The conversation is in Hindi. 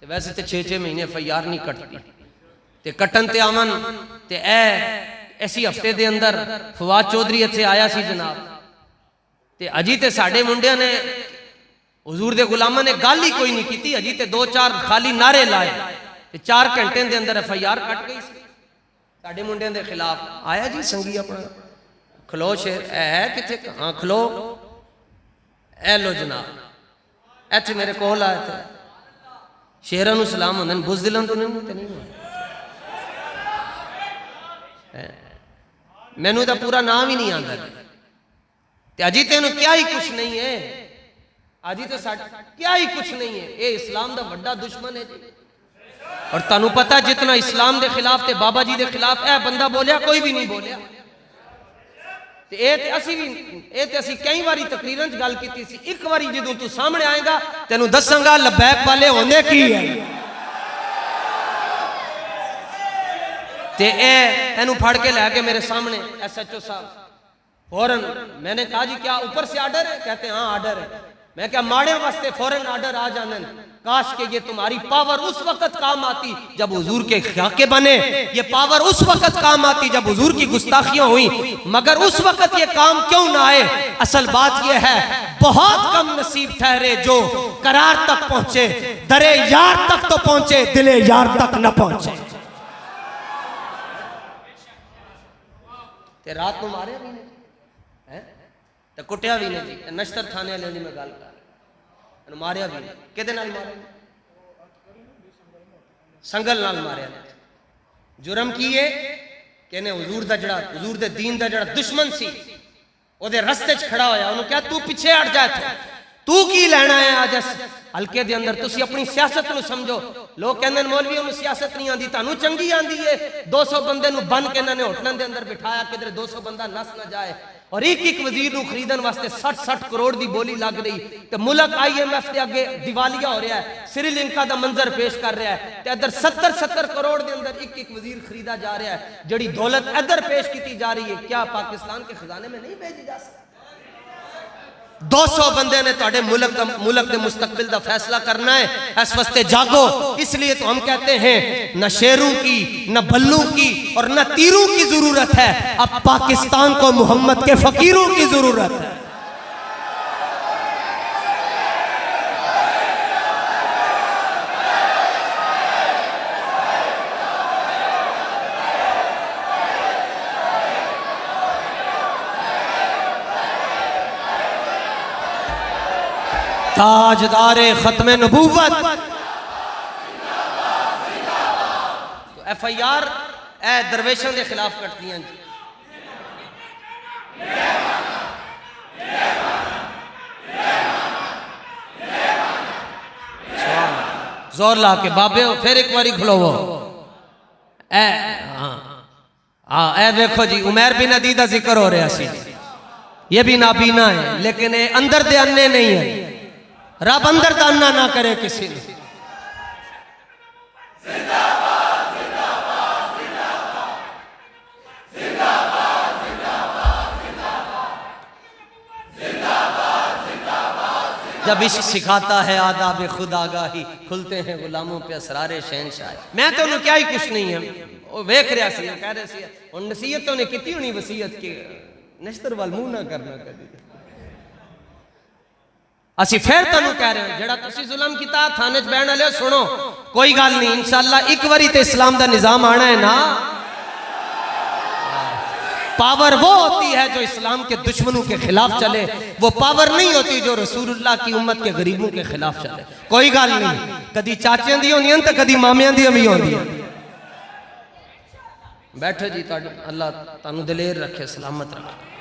वैसे तो 6-6 महीने FIR नहीं कटती ते कटन ते आवन ते ऐसी हफ्ते दे अंदर फवाद चौधरी इत्थे आया सी जनाब ते अजी ते साडे मुंडिया ने हुजूर दे गुलामां ने गल ही कोई नहीं की, अजी ते 2-4 खाली नारे लाए ते 4 घंटे दे अंदर FIR कट गई साडे मुंडिया दे खिलाफ। आया जी संगी अपना खलो शेर है किथे, हाँ खलो ए लो जनाब इत्थे मेरे कोल आए थे शेरां नूं सलाम होंदे ने बुज़दिलां तो नहीं मैनू तो पूरा नाम ही नहीं आता ते अजी तेन क्या ही कुछ नहीं है, अजी तो क्या ही कुछ नहीं है, ये इस्लाम दा बड़ा दुश्मन है जी। और तुहानू पता जितना इस्लाम के खिलाफ ते बाबा जी के खिलाफ ए बंदा बोलिया कोई भी नहीं बोलिया ते असी कई बारी तकरीरन गल की सी। एक बारी जदों तू सामने आएगा तेनू दसांगा लबैक वाले होंदे की है ते तेनू फड़ के लैके मेरे सामने SHO साहब फौरन मैंने कहा जी क्या ऊपर से आर्डर है, कहते हैं हाँ आर्डर है। मैं क्या माड़े वास्ते फौरन आर्डर आ जाने, काश के ये तुम्हारी पावर उस वक्त काम आती जब हुजूर के खाके बने, ये पावर उस वक्त काम आती जब हुजूर की गुस्ताखियां हुई, मगर उस वक्त ये काम क्यों ना आए। असल बात ये है बहुत कम नसीब ठहरे जो करार तक पहुंचे, दरे यार तक तो पहुंचे, दिले यार तक न पहुंचे। ते रात को मारे भी नहीं ते कुटिया भी नहीं जी, नश्तर थाने वाले की मैं गल कर मारिया भी नहीं, किहदे नाल मारे संगल नाल मारिया। जुर्म की है कि ने हुजूर दा जड़ा हुजूर दे दीन दा जड़ा दुश्मन सी ओदे रस्ते च खड़ा होया, उन्होंने क्या तू पीछे हट जा, तू की लेना है आज हल्के दे अंदर, तुसी अपनी सियासत नूं समझो। लोग कहंदे ने मौलवियों नूं सियासत नहीं आंदी, तानू चंगी आंदी है। 200 बंदे नूं बन के इन्होंने होटलों के अंदर बिठाया, किधर 200 बंदा नस ना जाए, और एक वजीर नूं खरीदन वास्ते 60-60 करोड़ की बोली लग रही। तो मुल्क IMF के अगे दिवालिया हो रहा है, श्रीलंका का मंजर पेश कर रहा है, तो इधर 70-70 करोड़ के अंदर एक वजीर खरीदा जा रहा है, जड़ी दौलत इधर पेश की जा रही है। क्या पाकिस्तान के खजाने में नहीं भेजी जा सकती? 200 बंदे ने तुहाडे मुल्क के मुस्तकबिल का फैसला करना है, इस वास्ते जागो। इसलिए तो हम कहते हैं न शेरों की, न बल्लू की और न तीरों की जरूरत है, अब पाकिस्तान को मोहम्मद के फकीरों की जरूरत है। ताजदारे खत्म नबूवत तो FIR दरवेशों के खिलाफ कटती हैं। जोर ला के बाबे फिर एक बारी खलोवो। हाँ देखो जी उमैर बिन अदी का जिक्र हो रहा सी, ये भी नाबीना है लेकिन ये अंदर दे अन्ने नहीं है। रब अंदर दाना ना करे किसी ने। जब इश्क सिखाता है आदाब खुद आगाही, खुलते हैं गुलामों पे असरारे शहनशाह। मैं तो क्या ही कुछ नहीं है, वो वेख रहा सी कह रहे सी और नसीहत तो ने कितनी होनी वसीयत की नश्तर वाल मुंह ना करना कभी। असी फिर तुहानू कह रहे हैं जड़ा तुसी जुल्म कीता थाने च बैठण वाले सुनो, कोई गल नहीं, इंशाअल्लाह एक बारी ते इस्लाम दा निजाम आना है ना। पावर वो होती है जो इस्लाम के दुश्मनों के खिलाफ चले, वो पावर नहीं होती जो रसूलुल्लाह की उम्मत के गरीबों के खिलाफ चले। कोई गल नहीं, कदी चाचियां दी होंदियां ते कदी मामियां दी भी होंदियां। बैठो जी, अल्लाह तुहानू दिलेर रखे, सलामत रखे।